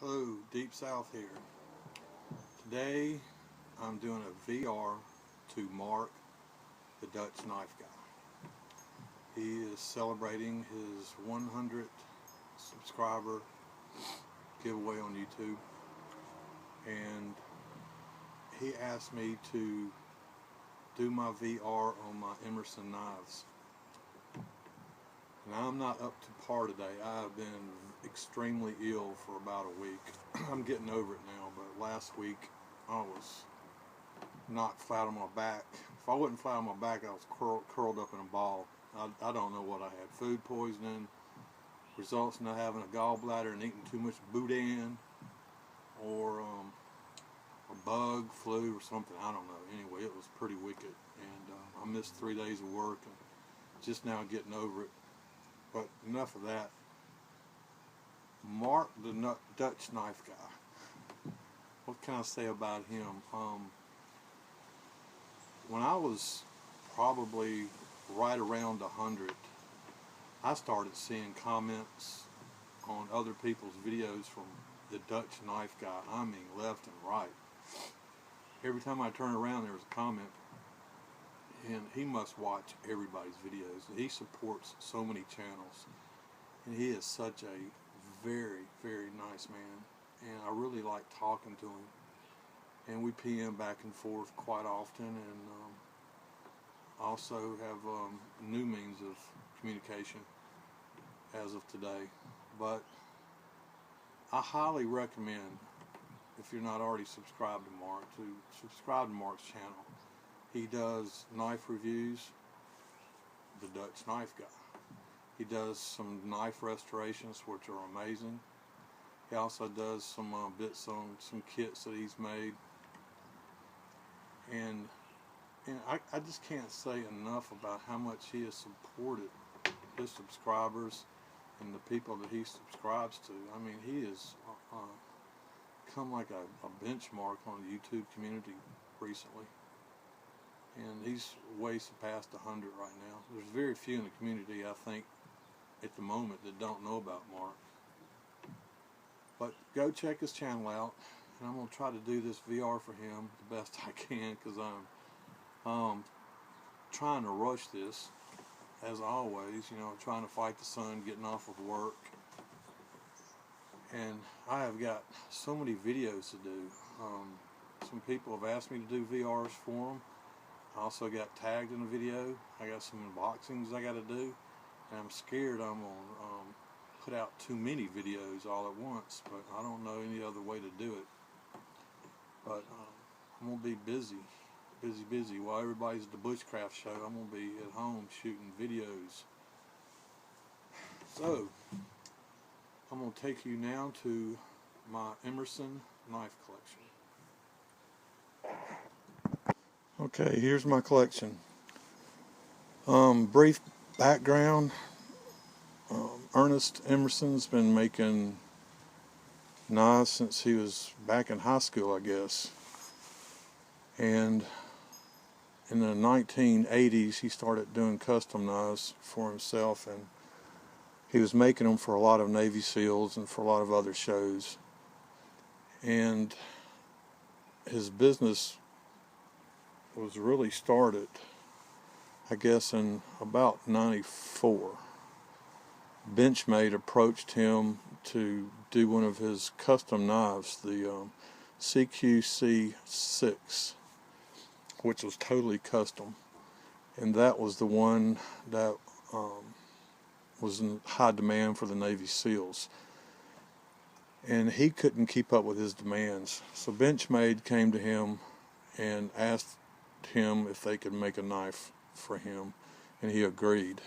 Hello, Deep South here. Today I'm doing a VR to Mark, the Dutch Knife Guy. He is celebrating his 100 subscriber giveaway on YouTube, and he asked me to do my VR on my Emerson knives. Now, I'm not up to par today. I have been extremely ill for about a week. I'm getting over it now, but last week I was knocked flat on my back. If I wasn't flat on my back, I was curled up in a ball. I don't know what I had. Food poisoning, results in not having a gallbladder and eating too much boudin, or a bug, flu, or something. I don't know. Anyway, it was pretty wicked, and I missed 3 days of work and just now getting over it. But enough of that. Mark, the Dutch Knife Guy. What can I say about him? When I was probably right around 100, I started seeing comments on other people's videos from the Dutch Knife Guy. I mean, left and right. Every time I turn around, there was a comment. And he must watch everybody's videos. He supports so many channels, and he is such a very, very nice man, and I really like talking to him, and we PM back and forth quite often, and also have new means of communication as of today. But I highly recommend, if you're not already subscribed to Mark, to subscribe to Mark's channel. He does knife reviews, the Dutch Knife Guy. He does some knife restorations, which are amazing. He also does some bits on some kits that he's made. And I just can't say enough about how much he has supported his subscribers and the people that he subscribes to. I mean, he has come like a benchmark on the YouTube community recently. And he's way surpassed 100 right now. There's very few in the community, I think, at the moment that don't know about Mark. But go check his channel out, and I'm going to try to do this VR for him the best I can, because I'm trying to rush this, as always, trying to fight the sun, getting off of work. And I have got so many videos to do. Some people have asked me to do VRs for them. I also got tagged in a video. I got some unboxings I got to do, and I'm scared I'm going to put out too many videos all at once, but I don't know any other way to do it. But I'm going to be busy. While everybody's at the Bushcraft show, I'm going to be at home shooting videos. So, I'm going to take you now to my Emerson knife collection. Okay, here's my collection. Brief background. Ernest Emerson's been making knives since he was back in high school, I guess. And in the 1980s, he started doing custom knives for himself, and he was making them for a lot of Navy SEALs and for a lot of other shows. And his business was really started, I guess, in about 94. Benchmade approached him to do one of his custom knives, the CQC6, which was totally custom, and that was the one that was in high demand for the Navy SEALs, and he couldn't keep up with his demands. So Benchmade came to him and asked him if they could make a knife for him, and he agreed.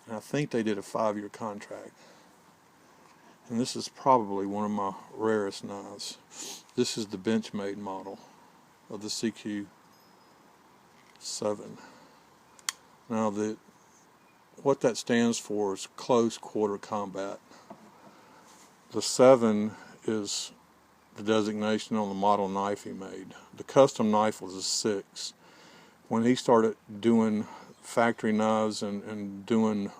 And I think they did a 5-year contract. And this is probably one of my rarest knives. This is the Benchmade model of the CQ7. Now, what that stands for is close quarter combat. The 7 is the designation on the model knife he made. The custom knife was a 6. When he started doing factory knives and doing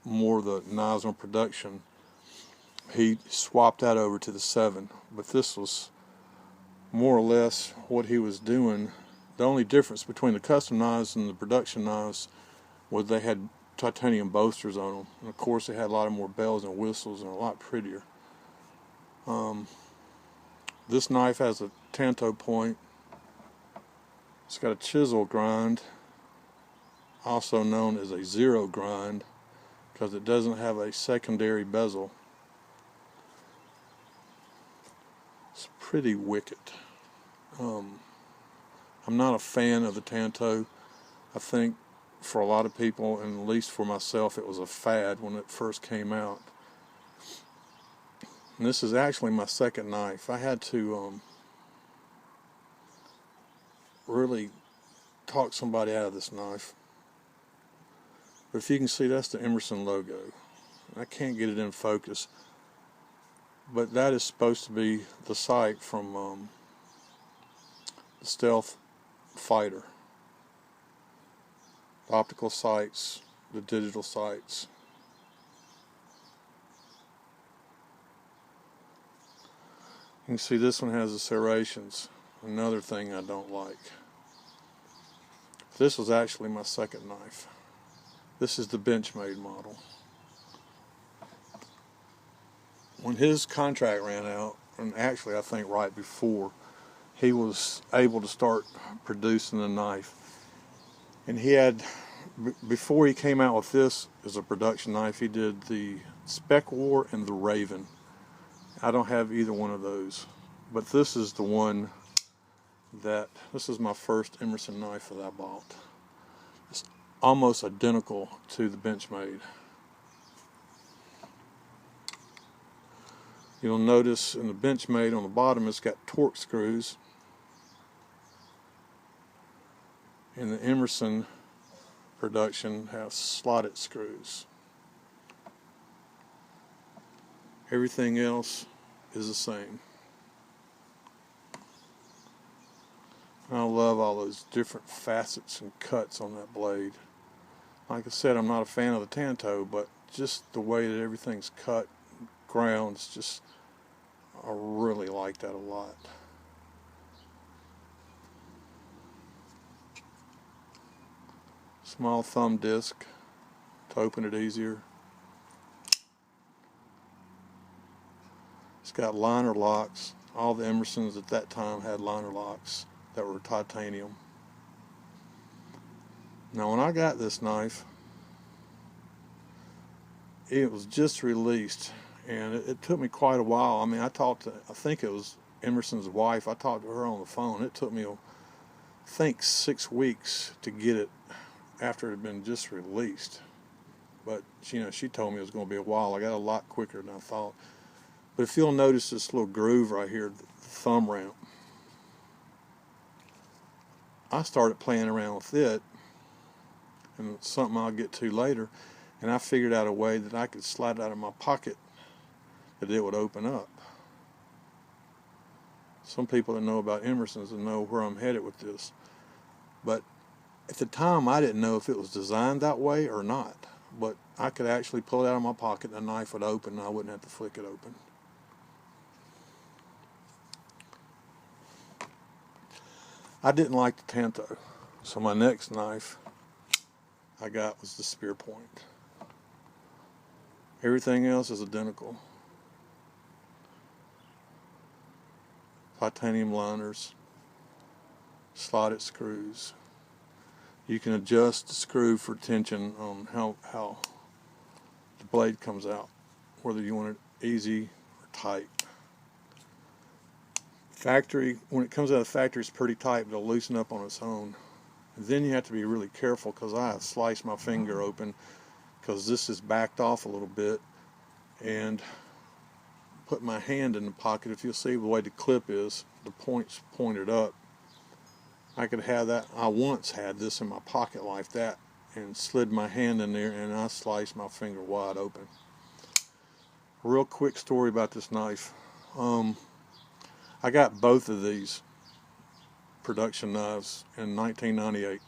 more of the knives on production, he swapped that over to the 7. But this was more or less what he was doing. The only difference between the custom knives and the production knives was they had titanium bolsters on them. And of course they had a lot of more bells and whistles and a lot prettier. This knife has a tanto point. It's got a chisel grind, also known as a zero grind, because it doesn't have a secondary bezel. It's pretty wicked. I'm not a fan of the tanto. I think for a lot of people, and at least for myself, it was a fad when it first came out. And this is actually my second knife. I had to really talk somebody out of this knife. But if you can see, that's the Emerson logo. I can't get it in focus, but that is supposed to be the sight from the Stealth Fighter. The optical sights, the digital sights. You can see this one has the serrations. Another thing I don't like. This was actually my second knife. This is the Benchmade model. When his contract ran out, and actually I think right before, he was able to start producing the knife. And he had, before he came out with this as a production knife, he did the Spec War and the Raven. I don't have either one of those, but this is the one this is my first Emerson knife that I bought. It's almost identical to the Benchmade. You'll notice in the Benchmade on the bottom it's got torque screws. In the Emerson production has slotted screws. Everything else is the same. I love all those different facets and cuts on that blade. Like I said, I'm not a fan of the tanto, but just the way that everything's cut, grounds, just, I really like that a lot. Small thumb disc to open it easier. It's got liner locks. All the Emersons at that time had liner locks that were titanium. Now when I got this knife, it was just released, and it took me quite a while. I mean, I think it was Emerson's wife, I talked to her on the phone. It took me, I think, 6 weeks to get it after it had been just released. But, you know, she told me it was going to be a while. I got a lot quicker than I thought. But if you'll notice this little groove right here, the thumb ramp, I started playing around with it, and it's something I'll get to later, and I figured out a way that I could slide it out of my pocket that it would open up. Some people that know about Emerson's and know where I'm headed with this. But at the time I didn't know if it was designed that way or not. But I could actually pull it out of my pocket and the knife would open and I wouldn't have to flick it open. I didn't like the tanto, so my next knife I got was the Spearpoint. Everything else is identical. Titanium liners, slotted screws. You can adjust the screw for tension on how the blade comes out, whether you want it easy or tight. Factory, when it comes out of the factory, it's pretty tight, but it'll loosen up on its own. And then you have to be really careful, because I have sliced my finger open because this is backed off a little bit, and put my hand in the pocket. If you'll see the way the clip is, the point's pointed up. I could have that. I once had this in my pocket like that and slid my hand in there and I sliced my finger wide open. Real quick story about this knife. I got both of these production knives in 1998.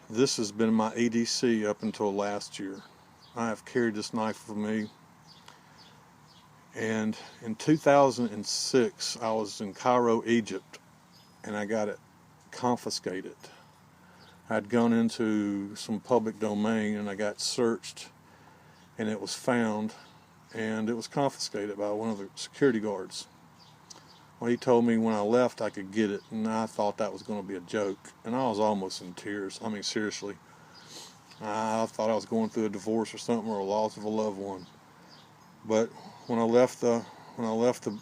This has been my EDC up until last year. I have carried this knife with me And in 2006, I was in Cairo, Egypt, and I got it confiscated. I'd gone into some public domain and I got searched, and it was found, and it was confiscated by one of the security guards. Well, he told me when I left I could get it, and I thought that was going to be a joke, and I was almost in tears. I mean, seriously. I thought I was going through a divorce or something, or a loss of a loved one. But when I left the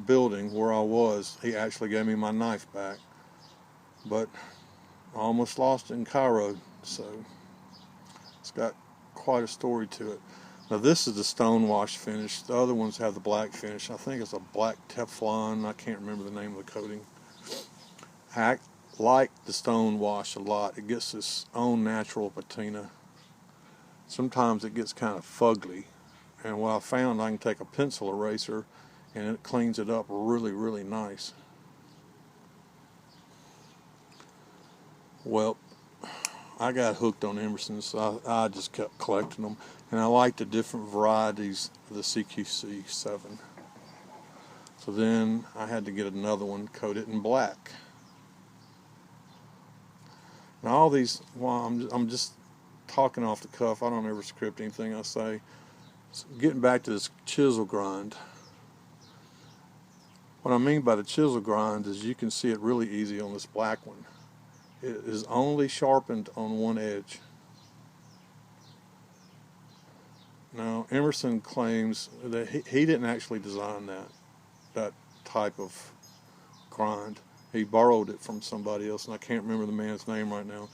building where I was, he actually gave me my knife back. But I almost lost it in Cairo, so it's got quite a story to it. Now this is the stone wash finish. The other ones have the black finish. I think it's a black Teflon. I can't remember the name of the coating. I like the stone wash a lot. It gets its own natural patina. Sometimes it gets kind of fugly, and what I found, I can take a pencil eraser and it cleans it up really, really nice. Well, I got hooked on Emerson, so I just kept collecting them, and I like the different varieties of the CQC7. So then I had to get another one, coated in black. Now all these, well, I'm just talking off the cuff. I don't ever script anything I say. So getting back to this chisel grind. What I mean by the chisel grind is you can see it really easy on this black one. It is only sharpened on one edge. Now Emerson claims that he didn't actually design that type of grind. He borrowed it from somebody else, and I can't remember the man's name right now.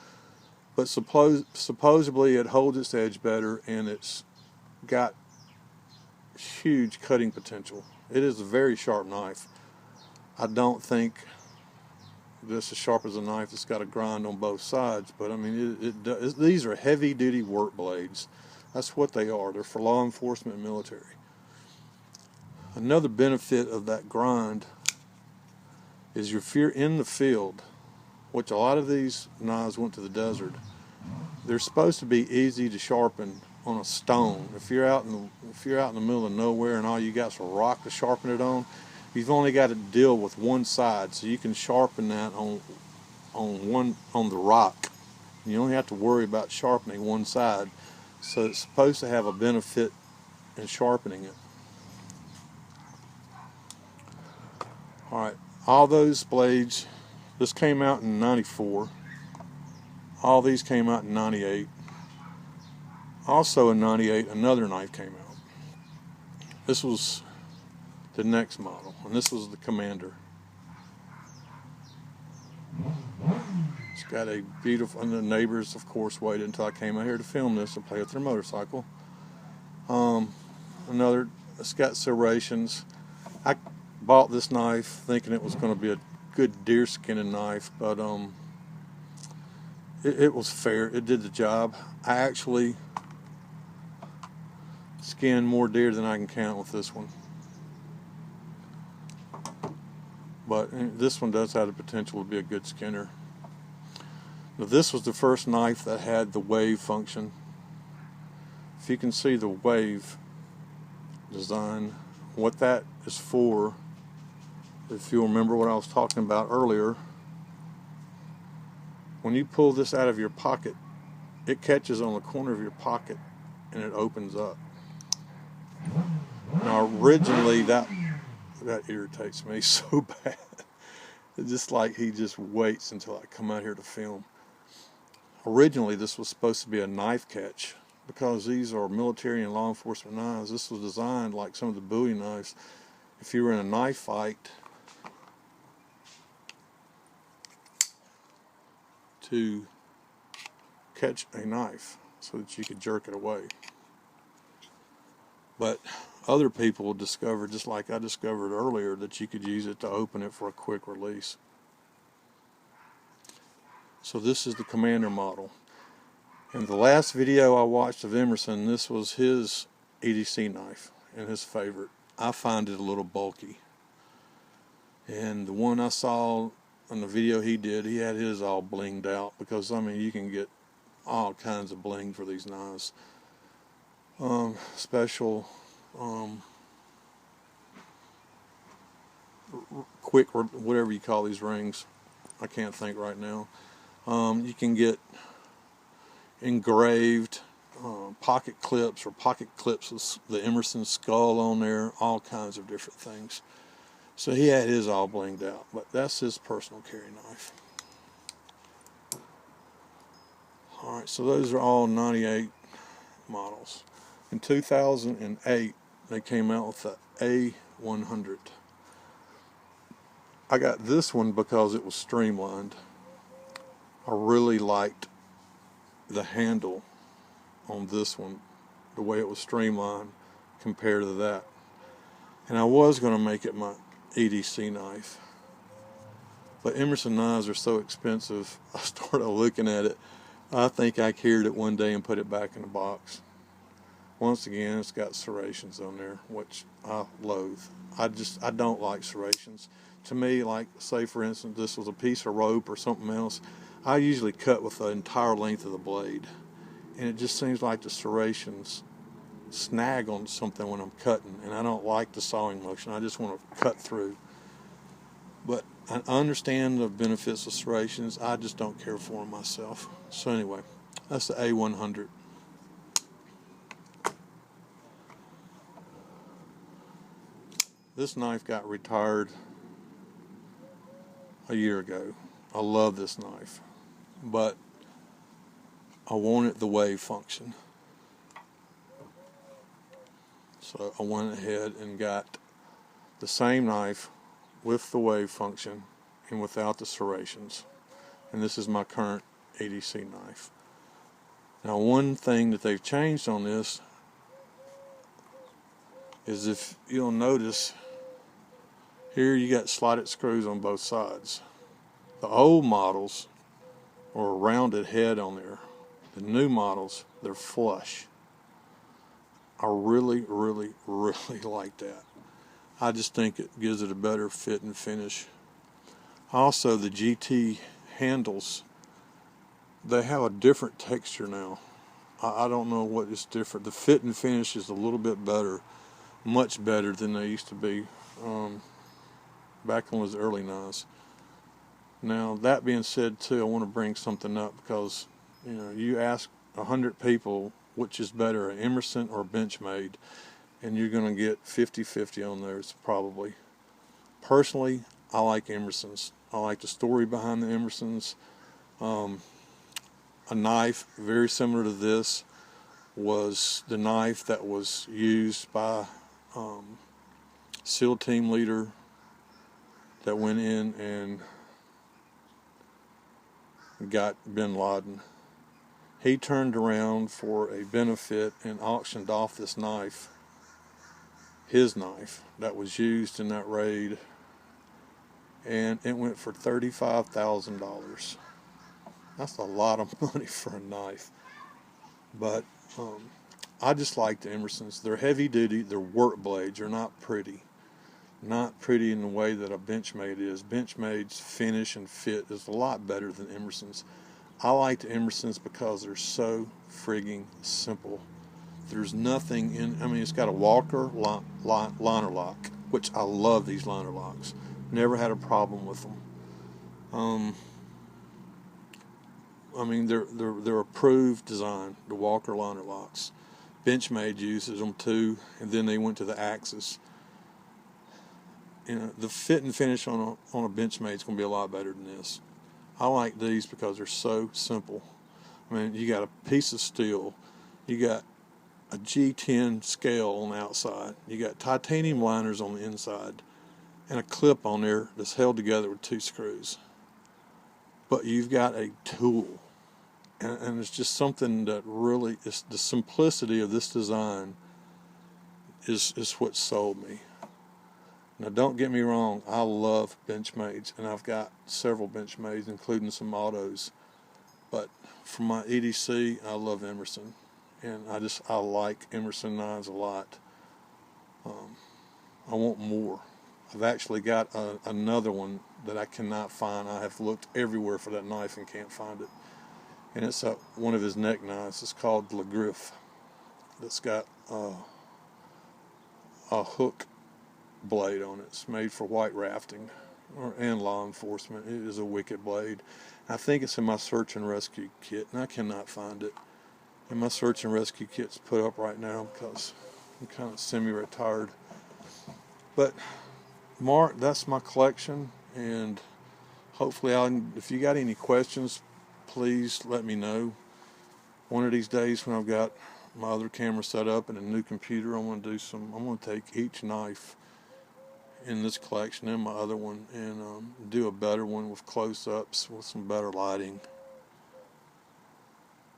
But supposedly it holds its edge better, and it's got huge cutting potential. It is a very sharp knife. I don't think this is as sharp as a knife that's got a grind on both sides, but I mean, these are heavy-duty work blades. That's what they are. They're for law enforcement and military. Another benefit of that grind is if you're in the field, which a lot of these knives went to the desert, they're supposed to be easy to sharpen on a stone. If you're out in the middle of nowhere and all you got's a rock to sharpen it on, you've only got to deal with one side, so you can sharpen that on the rock. You only have to worry about sharpening one side, so it's supposed to have a benefit in sharpening it. All right, all those blades. This came out in '94. All these came out in '98. Also in '98, another knife came out. This was the next model, and this was the Commander. It's got a beautiful, and the neighbors, of course, waited until I came out here to film this and play with their motorcycle. It's got serrations. I bought this knife thinking it was going to be a good deer skinning knife, but it was fair. It did the job. I actually skinned more deer than I can count with this one. But this one does have the potential to be a good skinner. Now, this was the first knife that had the wave function. If you can see the wave design, what that is for, if you remember what I was talking about earlier, when you pull this out of your pocket, it catches on the corner of your pocket and it opens up. Now originally that irritates me so bad. It's just like he just waits until I come out here to film. Originally this was supposed to be a knife catch, because these are military and law enforcement knives. This was designed like some of the Bowie knives. If you were in a knife fight, to catch a knife so that you could jerk it away. But other people discovered, just like I discovered earlier, that you could use it to open it for a quick release. So this is the Commander model. In the last video I watched of Emerson, this was his EDC knife and his favorite. I find it a little bulky. And the one I saw in the video he did, he had his all blinged out, because I mean you can get all kinds of bling for these knives. Special quick, whatever you call these rings. I can't think right now. You can get engraved pocket clips, or pocket clips with the Emerson skull on there, all kinds of different things. So he had his all blinged out, but that's his personal carry knife. Alright, so those are all 98 models. In 2008, they came out with the A100. I got this one because it was streamlined. I really liked the handle on this one, the way it was streamlined compared to that. And I was going to make it my EDC knife, but Emerson knives are so expensive. I started looking at it. I think I carried it one day and put it back in the box. Once again, it's got serrations on there, which I loathe. I don't like serrations. To me, like, say for instance, this was a piece of rope or something else, I usually cut with the entire length of the blade. And it just seems like the serrations snag on something when I'm cutting, and I don't like the sawing motion. I just want to cut through. But I understand the benefits of serrations. I just don't care for them myself. So anyway, that's the A100. This knife got retired a year ago. I love this knife, but I wanted the wave function. So I went ahead and got the same knife with the wave function and without the serrations. And this is my current EDC knife. Now, one thing that they've changed on this is, if you'll notice, here you got slotted screws on both sides. The old models are a rounded head on there. The new models, they're flush. I really, really, really like that. I just think it gives it a better fit and finish. Also, the GT handles, they have a different texture now. I don't know what is different. The fit and finish is a little bit better, much better than they used to be back on those early knives. Now, that being said, too, I want to bring something up, because you ask 100 people which is better, an Emerson or Benchmade, and you're going to get 50-50 on those probably. Personally, I like Emerson's. I like the story behind the Emerson's. A knife very similar to this was the knife that was used by SEAL team leader that went in and got bin Laden. He turned around for a benefit and auctioned off this knife, his knife, that was used in that raid, and it went for $35,000. That's a lot of money for a knife. But I just like the Emersons. They're heavy duty, they're work blades, they're not pretty. Not pretty in the way that a Benchmade is. Benchmade's finish and fit is a lot better than Emerson's. I like the Emerson's because they're so frigging simple. There's nothing in, it's got a Walker liner lock, which I love these liner locks. Never had a problem with them. They're approved design, the Walker liner locks. Benchmade uses them too, and then they went to the Axis. The fit and finish on a Benchmade is going to be a lot better than this. I like these because they're so simple. You got a piece of steel, you got a G10 scale on the outside, you got titanium liners on the inside, and a clip on there that's held together with 2 screws. But you've got a tool, and it's just something that really is, the simplicity of this design is what sold me. Now, don't get me wrong, I love Benchmades, and I've got several Benchmades, including some autos. But for my EDC, I love Emerson, and I like Emerson knives a lot. I want more. I've actually got another one that I cannot find. I have looked everywhere for that knife and can't find it. And it's one of his neck knives. It's called Le Griffe. That's got a hook blade on it. It's made for white rafting. and law enforcement. It is a wicked blade. I think it's in my search and rescue kit, and I cannot find it. And my search and rescue kit's put up right now because I'm kind of semi-retired. But Mark, that's my collection, and hopefully if you got any questions, please let me know. One of these days when I've got my other camera set up and a new computer, I'm going to take each knife in this collection and my other one and do a better one with close-ups with some better lighting.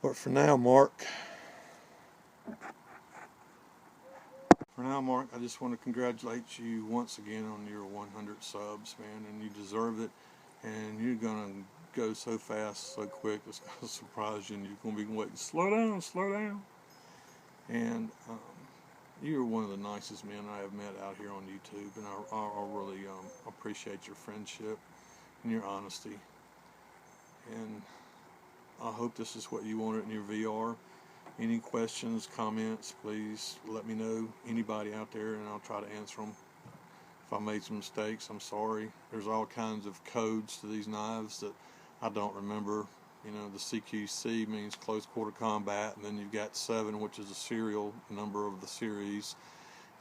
But for now, Mark, I just want to congratulate you once again on your 100 subs, man, and you deserve it. And you're going to go so fast, so quick, it's going to surprise you, and you're going to be waiting, slow down, slow down. And you're one of the nicest men I have met out here on YouTube, and I really appreciate your friendship and your honesty. And I hope this is what you wanted in your VR. Any questions, comments, please let me know. Anybody out there, and I'll try to answer them. If I made some mistakes, I'm sorry. There's all kinds of codes to these knives that I don't remember. You know, the CQC means close quarter combat, and then you've got 7, which is the serial number of the series.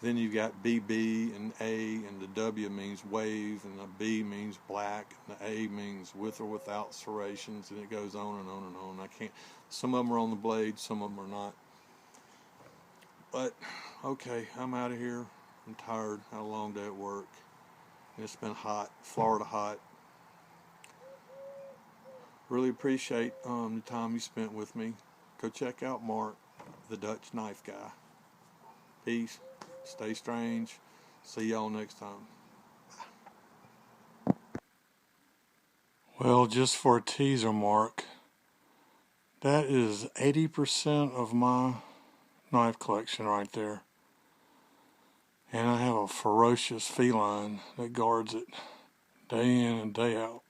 Then you've got BB and A, and the W means wave, and the B means black, and the A means with or without serrations, and it goes on and on and on. Some of them are on the blade, some of them are not. But, okay, I'm out of here. I'm tired. Had a long day at work. And it's been hot, Florida hot. Really appreciate the time you spent with me. Go check out Mark, the Dutch Knife Guy. Peace. Stay strange. See y'all next time. Well, just for a teaser, Mark, that is 80% of my knife collection right there. And I have a ferocious feline that guards it day in and day out.